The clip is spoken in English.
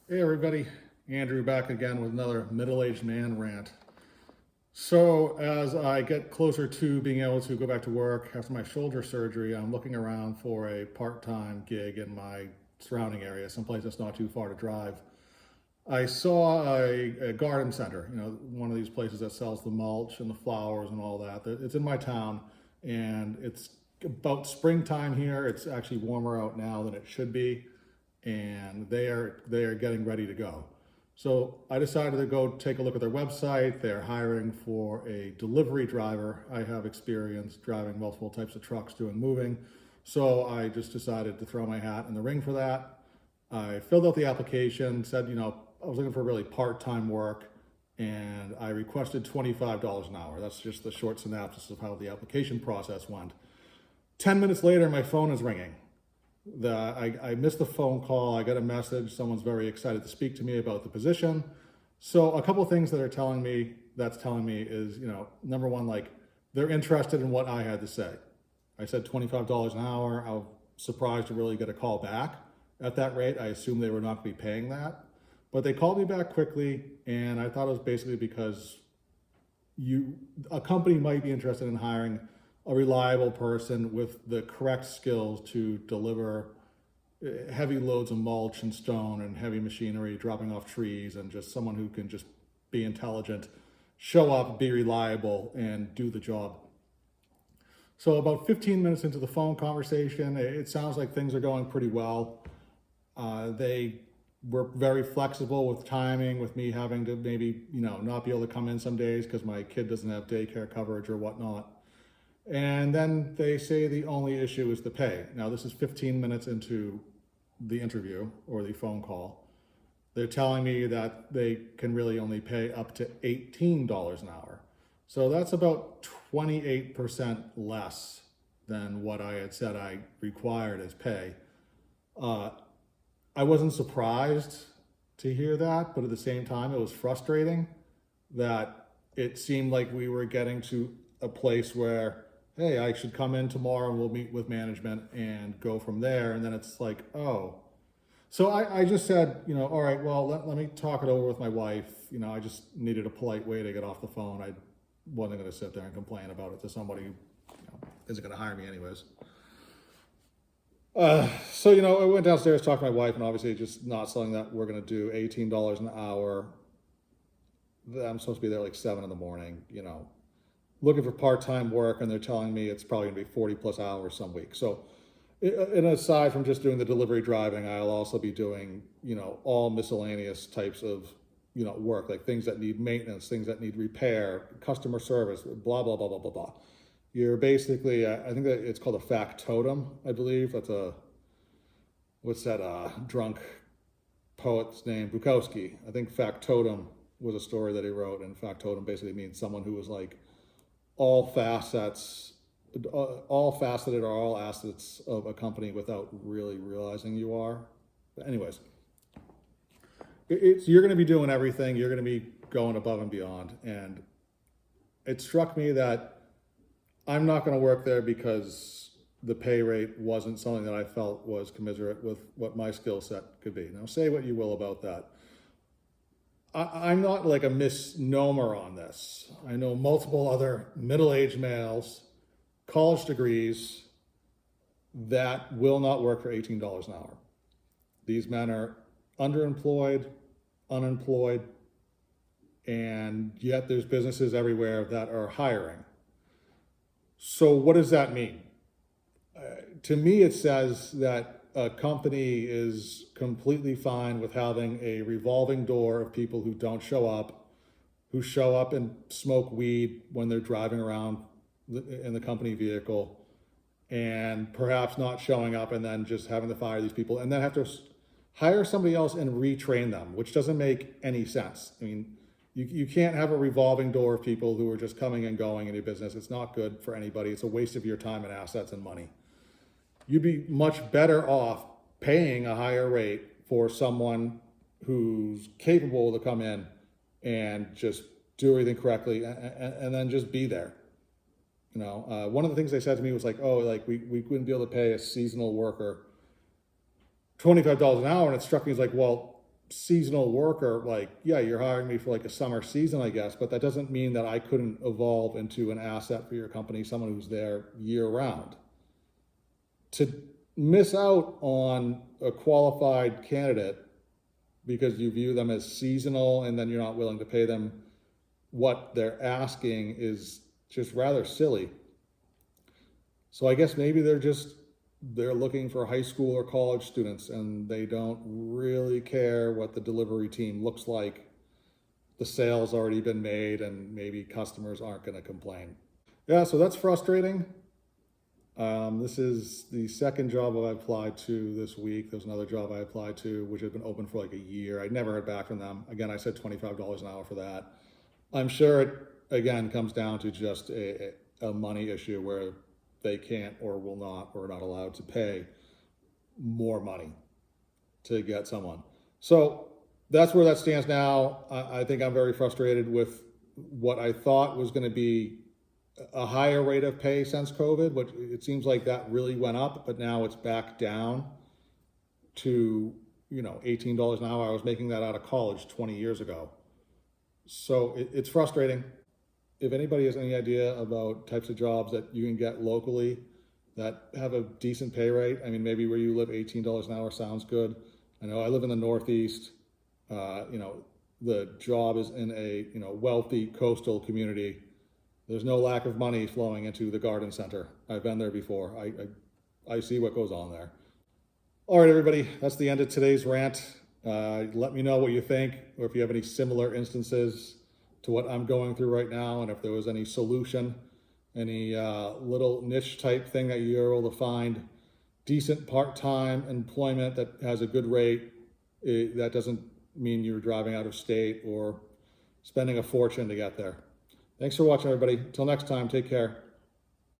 Hey everybody, Andrew back again with another middle-aged man rant. So as I get closer to being able to go back to work after my shoulder surgery, I'm looking around for a part-time gig in my surrounding area, someplace that's not too far to drive. I saw a garden center, one of these places that sells the mulch and the flowers and all that. It's in my town, and it's about springtime here. It's actually warmer out now than it should be, and they are getting ready to go. So I decided to go take a look at their website. They're hiring for a delivery driver. I have experience driving multiple types of trucks doing moving, so I just decided to throw my hat in the ring for that. I filled out the application, said, I was looking for really part-time work, and I requested $25 an hour. That's just the short synopsis of how the application process went. 10 minutes later, my phone is ringing. I missed the phone call. I got a message. Someone's very excited to speak to me about the position. So a couple of things that that's telling me is, number one, like, they're interested in what I had to say. I said $25 an hour. I was surprised to really get a call back at that rate. I assumed they were not going to be paying that. But they called me back quickly, and I thought it was basically because a company might be interested in hiring a reliable person with the correct skills to deliver heavy loads of mulch and stone and heavy machinery, dropping off trees, and just someone who can just be intelligent, show up, be reliable, and do the job. So about 15 minutes into the phone conversation, it sounds like things are going pretty well. They were very flexible with timing, with me having to maybe, not be able to come in some days because my kid doesn't have daycare coverage or whatnot. And then they say the only issue is the pay. Now, this is 15 minutes into the interview or the phone call. They're telling me that they can really only pay up to $18 an hour. So that's about 28% less than what I had said I required as pay. I wasn't surprised to hear that, but at the same time, it was frustrating that it seemed like we were getting to a place where, hey, I should come in tomorrow and we'll meet with management and go from there. And then it's like, oh. So I just said, all right, well, let me talk it over with my wife. I just needed a polite way to get off the phone. I wasn't going to sit there and complain about it to somebody who isn't going to hire me anyways. So, I went downstairs, talked to my wife, and obviously just not selling that we're going to do $18 an hour. I'm supposed to be there like 7 in the morning, looking for part-time work, and they're telling me it's probably going to be 40 plus hours some weeks. So, and aside from just doing the delivery driving, I'll also be doing, all miscellaneous types of, work, like things that need maintenance, things that need repair, customer service, blah, blah, blah, blah, blah, blah. You're basically, I think that it's called a factotum, I believe. That's what's that drunk poet's name? Bukowski. I think factotum was a story that he wrote, and factotum basically means someone who was like all faceted or all assets of a company without really realizing you are. But anyways, you're going to be doing everything. You're going to be going above and beyond. And it struck me that I'm not going to work there because the pay rate wasn't something that I felt was commensurate with what my skill set could be. Now, say what you will about that. I'm not like a misnomer on this. I know multiple other middle-aged males, college degrees, that will not work for $18 an hour. These men are underemployed, unemployed, and yet there's businesses everywhere that are hiring. So what does that mean? To me, it says that a company is completely fine with having a revolving door of people who don't show up, who show up and smoke weed when they're driving around in the company vehicle, and perhaps not showing up and then just having to fire these people and then have to hire somebody else and retrain them, which doesn't make any sense. I mean, you can't have a revolving door of people who are just coming and going in your business. It's not good for anybody. It's a waste of your time and assets and money. You'd be much better off paying a higher rate for someone who's capable to come in and just do everything correctly and then just be there. One of the things they said to me was like, oh, like we wouldn't be able to pay a seasonal worker $25 an hour. And it struck me as like, well, seasonal worker, like, yeah, you're hiring me for like a summer season, I guess, but that doesn't mean that I couldn't evolve into an asset for your company, someone who's there year round. To miss out on a qualified candidate because you view them as seasonal and then you're not willing to pay them what they're asking is just rather silly. So I guess maybe they're looking for high school or college students and they don't really care what the delivery team looks like. The sale's already been made and maybe customers aren't going to complain. Yeah, so that's frustrating. This is the second job I've applied to this week. There's another job I applied to, which had been open for like a year. I never heard back from them. Again, I said $25 an hour for that. I'm sure it, again, comes down to just a money issue where they can't or will not or are not allowed to pay more money to get someone. So that's where that stands now. I think I'm very frustrated with what I thought was going to be a higher rate of pay since COVID, which it seems like that really went up, but now it's back down to, $18 an hour. I was making that out of college 20 years ago. So it's frustrating. If anybody has any idea about types of jobs that you can get locally that have a decent pay rate, I mean, maybe where you live, $18 an hour sounds good. I know I live in the Northeast. The job is in a, wealthy coastal community. There's no lack of money flowing into the garden center. I've been there before. I see what goes on there. All right, everybody, that's the end of today's rant. Let me know what you think, or if you have any similar instances to what I'm going through right now, and if there was any solution, any little niche type thing that you're able to find, decent part-time employment that has a good rate, that doesn't mean you're driving out of state or spending a fortune to get there. Thanks for watching, everybody. Until next time, take care.